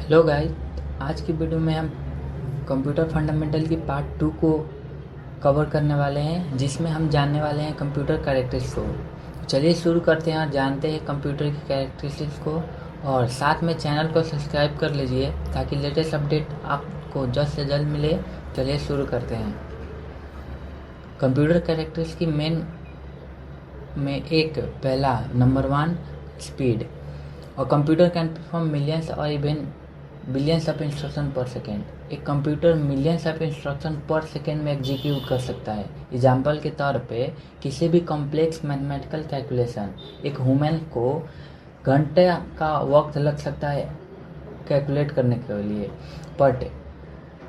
Hello guys. आज की video में हम कंप्यूटर फंडामेंटल की पार्ट 2 को कवर करने वाले हैं, जिसमें हम जानने वाले हैं कंप्यूटर कैरेक्टरिस्टिक्स को। चलिए शुरू करते हैं और जानते हैं कंप्यूटर की कैरेक्टरिस्टिक्स को, और साथ में चैनल को सब्सक्राइब कर लीजिए ताकि लेटेस्ट अपडेट आपको जल्द से जल्द मिले। चलिए शुरू करते हैं। कंप्यूटर कैरेक्टरिस्टिक्स की मेन में एक पहला नंबर 1 स्पीड। और कंप्यूटर कैन परफॉर्म मिलियंस और इवन बिलियंस ऑफ इंस्ट्रक्शन पर सेकेंड। एक कंप्यूटर मिलियंस ऑफ इंस्ट्रक्शन पर सेकेंड में एग्जीक्यूट कर सकता है। एग्जाम्पल के तौर पे किसी भी कॉम्प्लेक्स मैथमेटिकल कैलकुलेशन एक ह्यूमन को घंटे का वक्त लग सकता है कैलकुलेट करने के लिए, बट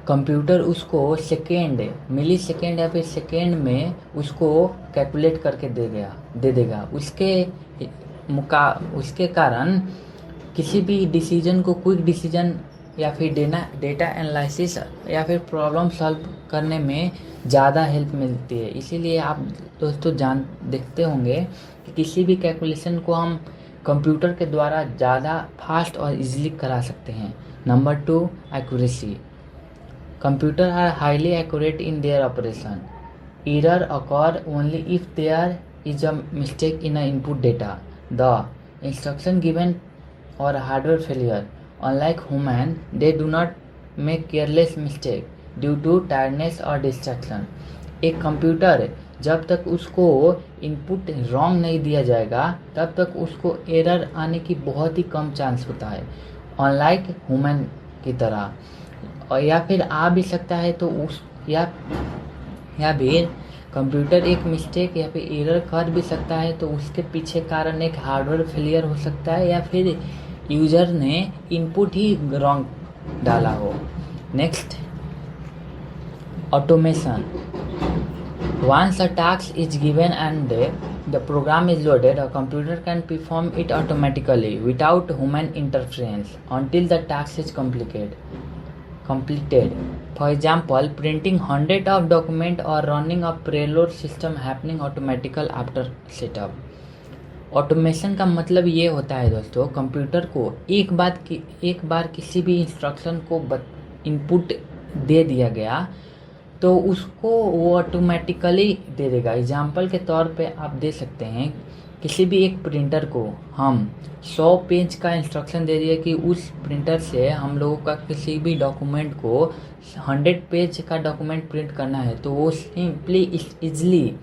कंप्यूटर उसको सेकेंड, मिली सेकेंड या फिर सेकेंड में उसको कैलकुलेट करके दे देगा। उसके कारण किसी भी डिसीजन को, क्विक डिसीजन या फिर डेटा एनालिसिस या फिर प्रॉब्लम सॉल्व करने में ज़्यादा हेल्प मिलती है। इसीलिए आप दोस्तों देखते होंगे कि किसी भी कैलकुलेशन को हम कंप्यूटर के द्वारा ज़्यादा फास्ट और इजीली करा सकते हैं। Number 2, accuracy. Computer are highly accurate in their operation. Error occur only if there is a mistake in a input data, the instruction given or hardware failure. Unlike human, they do not make careless mistake due to tiredness or distraction. एक computer जब तक उसको input wrong नहीं दिया जाएगा तब तक उसको एरर आने की बहुत ही कम चांस होता है, अनलाइक ह्यूमन की तरह। और या फिर आ भी सकता है तो या फिर कंप्यूटर एक मिस्टेक या फिर एरर कर भी सकता है, तो उसके पीछे कारण एक हार्डवेयर फेलियर हो सकता है या फिर यूजर ने इनपुट ही रॉन्ग डाला हो। Next, automation. Once a task is given and the program is loaded, a computer can perform it automatically without human interference until the task is completed. For example, printing hundreds of documents or running a payroll system happening automatically after setup. Automation का मतलब ये होता है दोस्तों, computer को एक बार किसी भी इंस्ट्रक्शन को इनपुट दे दिया गया तो उसको वो ऑटोमेटिकली दे देगा। एग्जाम्पल के तौर पे आप दे सकते हैं, किसी भी एक प्रिंटर को हम 100 पेज का इंस्ट्रक्शन दे दिए कि उस प्रिंटर से हम लोगों का किसी भी डॉक्यूमेंट को 100 पेज का डॉक्यूमेंट प्रिंट करना है, तो वो सिंपली इजली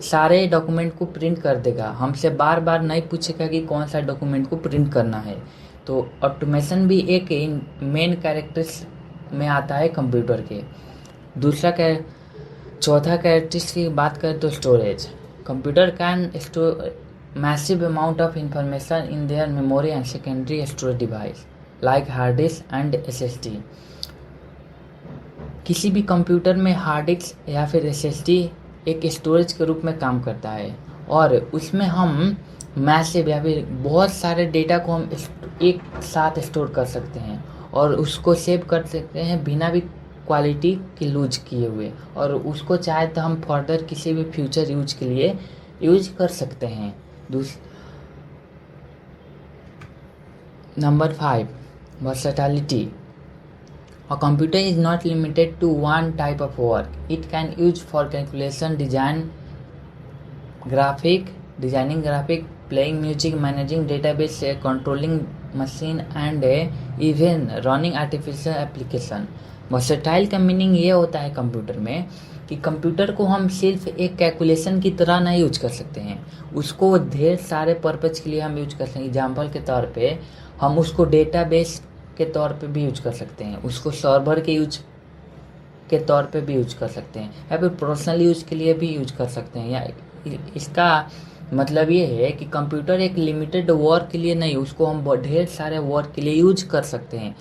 सारे डॉक्यूमेंट को प्रिंट कर देगा। हमसे बार बार नहीं पूछेगा कि कौन सा डॉक्यूमेंट को प्रिंट करना है। तो ऑटोमेशन भी एक मेन कैरेक्टरिस्टिक्स में आता है कंप्यूटर के। चौथा कैरेक्टरिस्टिक्स की बात करें तो storage. Computer can store massive amount of information in their memory and secondary storage device like hard disk and SSD. किसी भी कंप्यूटर में हार्ड डिस्क या फिर SSD एक स्टोरेज के रूप में काम करता है, और उसमें हम मैसिव या फिर बहुत सारे डेटा को हम एक साथ स्टोर कर सकते हैं और उसको सेव कर सकते हैं बिना भी क्वालिटी की लूज किए हुए, और उसको चाहे तो हम फर्दर किसी भी फ्यूचर यूज के लिए यूज कर सकते हैं। Number 5, versatility. A computer is not limited to one type of work. It can use for calculation, designing graphic, playing music, managing database, controlling machine and even running artificial application. Versatile का meaning ये होता है computer में कि computer को हम सिर्फ एक कैलकुलेशन की तरह नहीं यूज कर सकते हैं, उसको ढेर सारे पर्पज के लिए हम यूज कर सकते हैं। एग्जाम्पल के तौर पे हम उसको डेटाबेस के तौर पे भी यूज कर सकते हैं, उसको सर्वर के यूज के तौर पे भी यूज कर सकते हैं, या फिर पर्सनल यूज के लिए भी यूज कर सकते हैं। या इसका मतलब ये है कि कंप्यूटर एक लिमिटेड वर्क के लिए नहीं, उसको हम ढेर सारे वर्क के लिए यूज कर सकते हैं,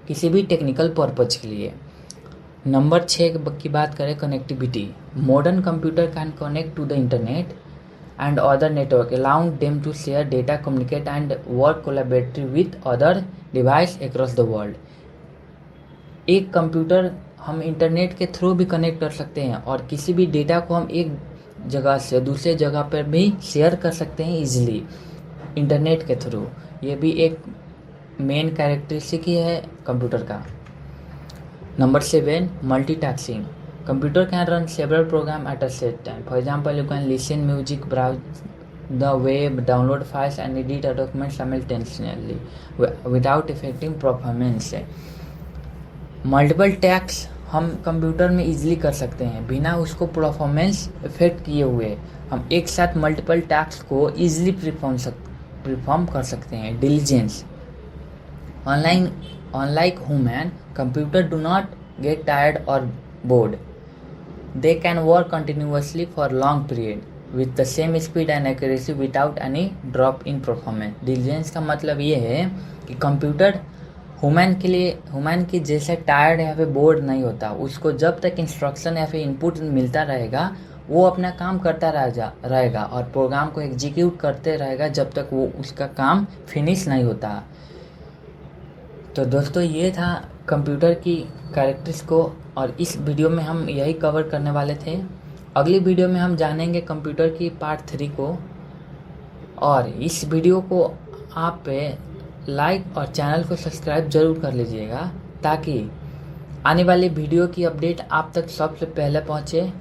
किसी भी टेक्निकल पर्पज के लिए। नंबर 6 की बात करें, connectivity. Modern computer can connect to the internet and other network, allowing them to share data, communicate and work collaborative with other device across the world. एक कंप्यूटर हम इंटरनेट के through भी connect कर सकते हैं और किसी भी डेटा को हम एक जगह से दूसरे जगह पर भी शेयर कर सकते हैं इजीली इंटरनेट के थ्रू। ये भी एक मेन कैरेक्टरिस्टिक ही है कंप्यूटर का। Number 7, multitasking. Computer can run several programs at a set time. For example, you can listen music, browse the web, download files, and edit a document simultaneously without affecting performance. Multiple tax हम computer में easily कर सकते हैं बिना उसको performance effect किए हुए। हम एक साथ मल्टीपल टैक्स को इजीली परफॉर्म कर सकते हैं। Diligence. Unlike human, computer do not get tired or bored. They can work continuously for long period with the same speed and accuracy without any drop in performance. Diligence का मतलब ये है कि computer human की जैसे tired या फिर board नहीं होता। उसको जब तक इंस्ट्रक्शन या फिर इनपुट मिलता रहेगा वो अपना काम करता रहेगा और प्रोग्राम को एग्जीक्यूट करते रहेगा जब तक वो उसका काम फिनिश नहीं होता। तो दोस्तों ये था कंप्यूटर की कैरेक्टर्स को, और इस वीडियो में हम यही कवर करने वाले थे। अगली वीडियो में हम जानेंगे कंप्यूटर की पार्ट 3 को। और इस वीडियो को आप लाइक और चैनल को सब्सक्राइब जरूर कर लीजिएगा ताकि आने वाली वीडियो की अपडेट आप तक सबसे पहले पहुँचे।